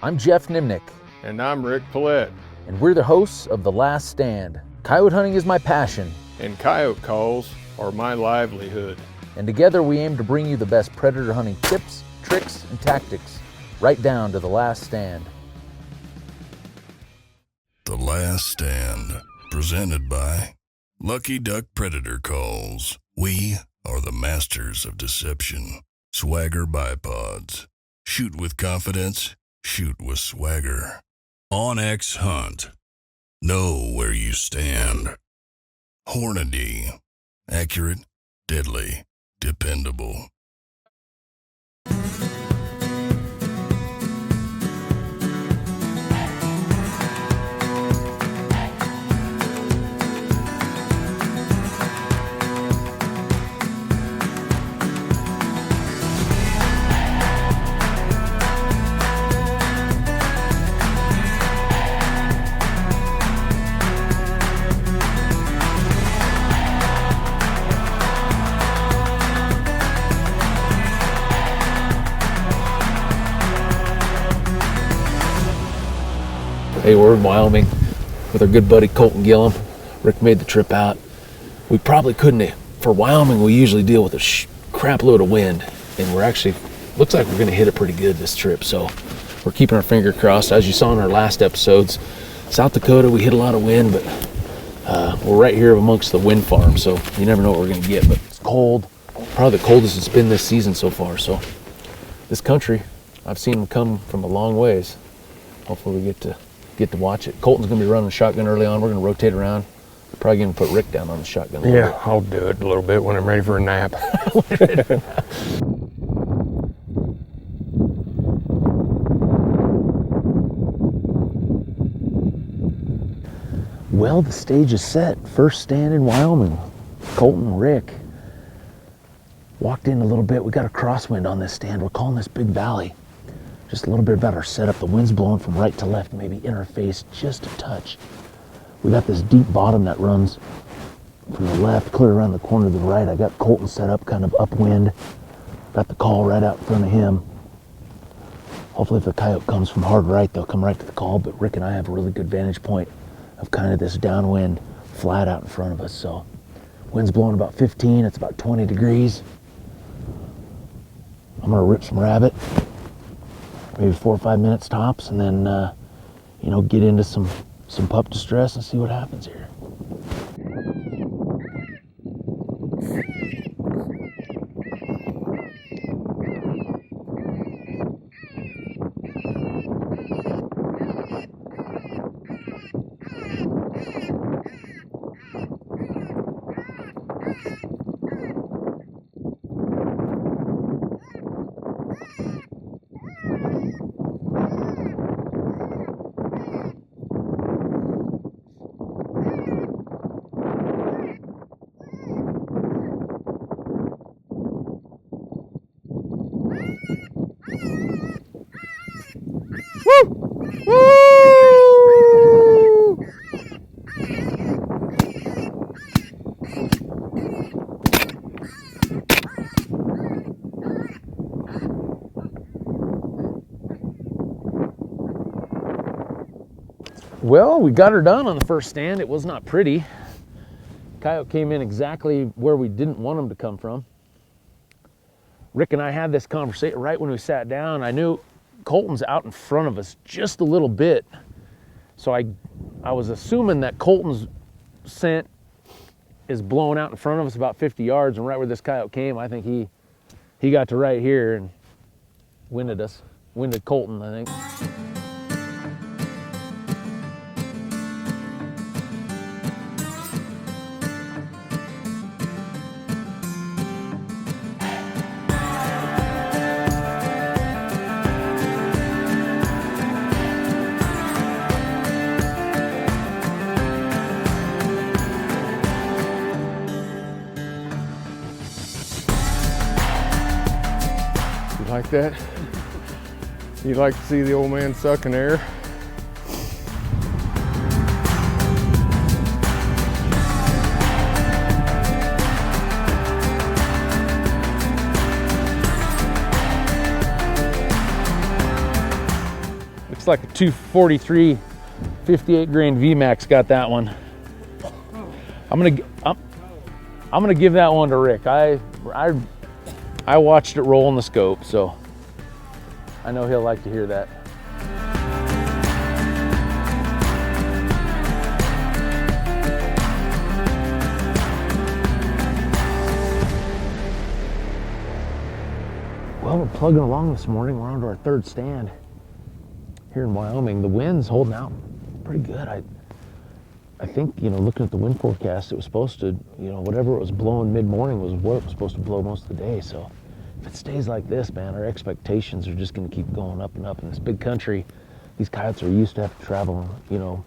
I'm Jeff Nemnich. And I'm Rick Paulette. And we're the hosts of The Last Stand. Coyote hunting is my passion. And coyote calls are my livelihood. And together we aim to bring you the best predator hunting tips, tricks, and tactics, right down to The Last Stand. The Last Stand, presented by Lucky Duck Predator Calls. We are the masters of deception. Swagger bipods. Shoot with confidence, shoot with swagger. Onyx Hunt. Know where you stand. Hornady. Accurate, deadly, dependable. Hey, we're in Wyoming with our good buddy Colten Gillum. Rick made the trip out. We probably couldn't, for Wyoming we usually deal with a crap load of wind, and we're actually, looks like we're gonna hit it pretty good this trip, so we're keeping our finger crossed. As you saw in our last episodes, South Dakota, we hit a lot of wind, but we're right here amongst the wind farm, so you never know what we're gonna get, but it's cold, probably the coldest it's been this season so far, so this country, I've seen them come from a long ways. Hopefully we get to watch it. Colten's gonna be running the shotgun early on. We're gonna rotate around. Probably gonna put Rick down on the shotgun. Yeah, I'll do it a little bit when I'm ready for a nap. Well, the stage is set. First stand in Wyoming. Colten, Rick. Walked in a little bit. We got a crosswind on this stand. We're calling this Big Valley. Just a little bit about our setup. The wind's blowing from right to left, maybe in our face just a touch. We got this deep bottom that runs from the left, clear around the corner to the right. I got Colten set up kind of upwind. Got the call right out in front of him. Hopefully if the coyote comes from hard right, they'll come right to the call, but Rick and I have a really good vantage point of kind of this downwind flat out in front of us. So wind's blowing about 15, it's about 20 degrees. I'm gonna rip some rabbit. Maybe 4 or 5 minutes tops, and then get into some pup distress and see what happens here. Well, we got her done on the first stand. It was not pretty. Coyote came in exactly where we didn't want him to come from. Rick and I had this conversation right when we sat down. I knew Colten's out in front of us just a little bit. So I was assuming that Colten's scent is blowing out in front of us about 50 yards, and right where this coyote came, I think he got to right here and winded Colten, I think. Like that? You'd like to see the old man sucking air? Looks like a 243 58 grain VMAX got that one. I'm gonna give that one to Rick. I watched it roll in the scope, so I know he'll like to hear that. Well, we're plugging along this morning. We're on to our third stand here in Wyoming. The wind's holding out pretty good. I think, you know, looking at the wind forecast, it was supposed to, you know, whatever it was blowing mid-morning was what it was supposed to blow most of the day. So if it stays like this, man, our expectations are just going to keep going up and up. In this big country, these coyotes are used to have to travel, you know,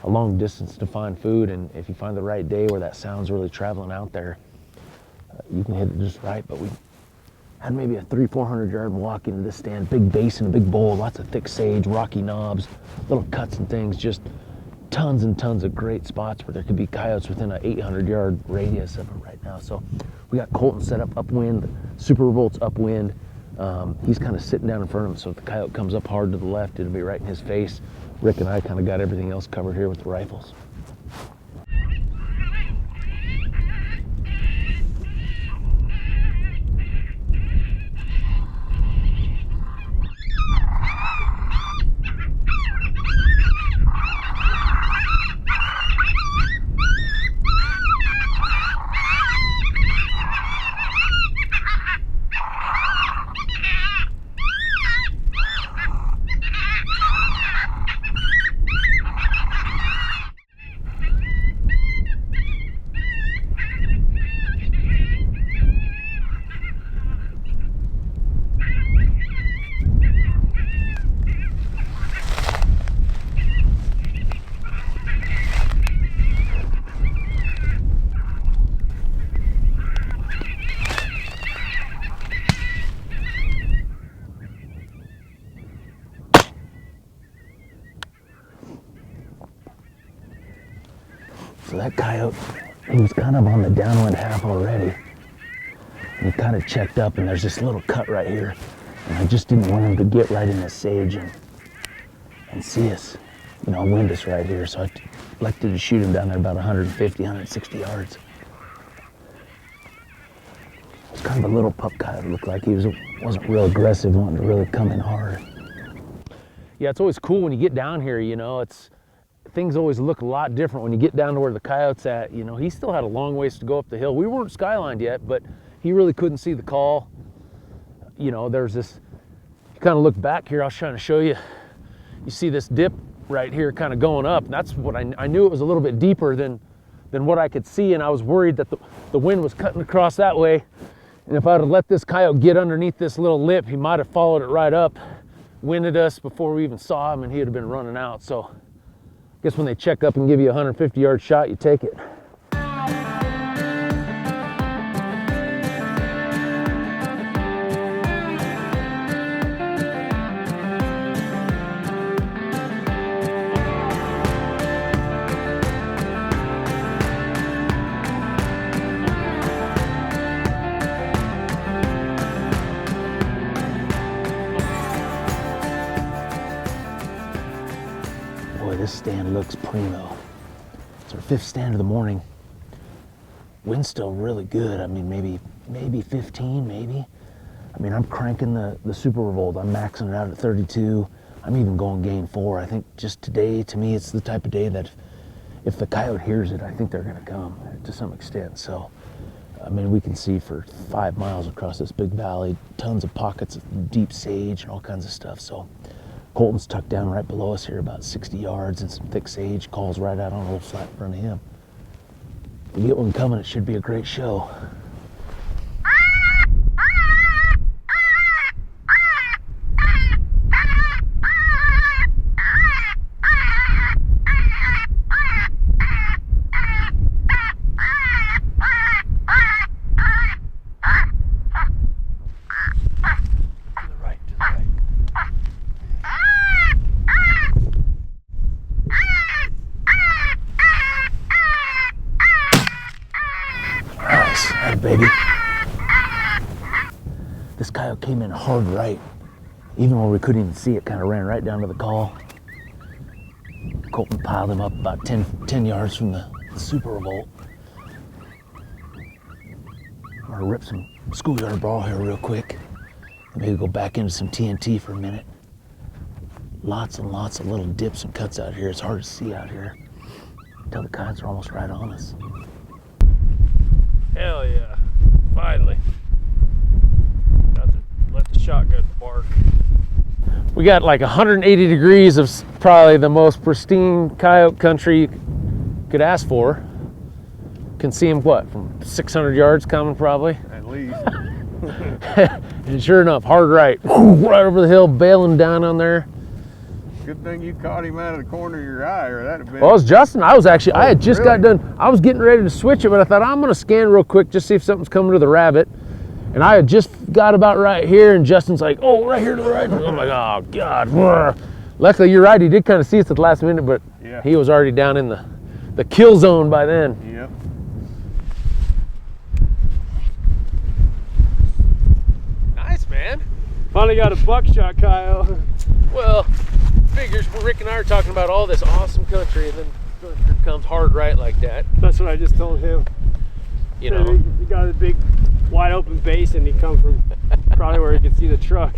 a long distance to find food. And if you find the right day where that sound's really traveling out there, you can hit it just right. But we had maybe a 300-400 yard walk into this stand, big basin, a big bowl, lots of thick sage, rocky knobs, little cuts and things, just tons and tons of great spots where there could be coyotes within an 800 yard radius of it right now. So we got Colten set up upwind, Super Revolt's upwind. He's kind of sitting down in front of him, so if the coyote comes up hard to the left, it'll be right in his face. Rick and I kind of got everything else covered here with the rifles. So that coyote, he was kind of on the downwind half already. And he kind of checked up, and there's this little cut right here. And I just didn't want him to get right in the sage and see us, you know, wind us right here. So I elected to shoot him down there about 150, 160 yards. It was kind of a little pup coyote. It looked like he wasn't real aggressive, wanting to really come in hard. Yeah, it's always cool when you get down here, you know, things always look a lot different when you get down to where the coyote's at. You know, he still had a long ways to go up the hill. We weren't skylined yet, but he really couldn't see the call. You know, there's this, you kind of look back here, I was trying to show you, you see this dip right here kind of going up. That's what I knew it was a little bit deeper than what I could see, and I was worried that the wind was cutting across that way. And if I'd have let this coyote get underneath this little lip, he might have followed it right up, winded us before we even saw him, and he'd have been running out. So I guess when they check up and give you a 150 yard shot, you take it. This stand looks primo. It's our fifth stand of the morning. Wind's still really good. I mean, maybe 15, maybe. I mean, I'm cranking the Super Revolt. I'm maxing it out at 32. I'm even going gain 4. I think just today, to me, it's the type of day that if the coyote hears it, I think they're gonna come to some extent. So, I mean, we can see for 5 miles across this big valley, tons of pockets of deep sage and all kinds of stuff. So Colten's tucked down right below us here, about 60 yards, and some thick sage calls right out on a little flat in front of him. If we get one coming, it should be a great show. Baby. This coyote came in hard right. even where we couldn't even see it, kind of ran right down to the call. Colten piled him up about 10 yards from the super revolt. I'm gonna rip some schoolyard ball here real quick. And maybe go back into some TNT for a minute. Lots and lots of little dips and cuts out here. It's hard to see out here until the coyotes are almost right on us. Hell yeah, finally. Got to let the shotgun bark. We got like 180 degrees of probably the most pristine coyote country you could ask for. Can see him, what, from 600 yards coming probably? At least. And sure enough, hard right. Right over the hill, bailing down on there. Good thing you caught him out of the corner of your eye, or that'd have been. Well, it was Justin. I had just got done. I was getting ready to switch it, but I thought I'm gonna scan real quick, just see if something's coming to the rabbit. And I had just got about right here, and Justin's like, oh, right here to the right. And I'm like, oh, God. Luckily, you're right. He did kind of see us at the last minute, but yeah, he was already down in the kill zone by then. Yep. Nice, man. Finally got a buckshot coyote. Well, figures Rick and I are talking about all this awesome country, and then it comes hard right like that. That's what I just told him. You know, He got a big wide open basin. He come from probably where he could see the truck.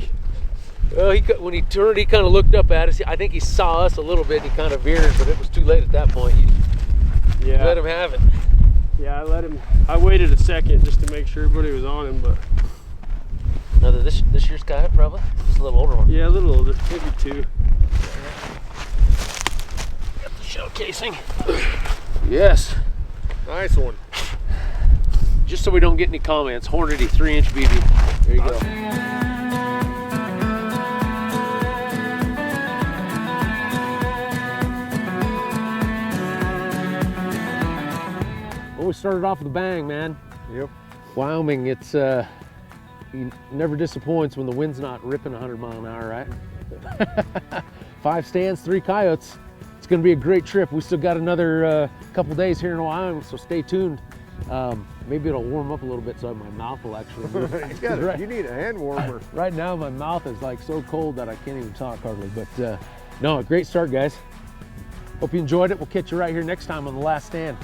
well, when he turned, he kind of looked up at us. I think he saw us a little bit, and he kind of veered, but it was too late at that point. You let him have it. Yeah, I let him. I waited a second just to make sure everybody was on him, but Another this year's coyote, probably. Just a little older one. yeah, a little older, maybe 2. Got the shell casing. Yes. Nice one. Just so we don't get any comments, Hornady 3-inch BB. There you go. Well, we started off with a bang, man. Yep. Wyoming, it's he never disappoints when the wind's not ripping 100 miles an hour, right? 5 stands, 3 coyotes. It's going to be a great trip. We still got another couple days here in Wyoming, so stay tuned. Maybe it'll warm up a little bit so my mouth will actually move. You need a hand warmer. Right now my mouth is like so cold that I can't even talk hardly, but no, a great start, guys. Hope you enjoyed it. We'll catch you right here next time on The Last Stand.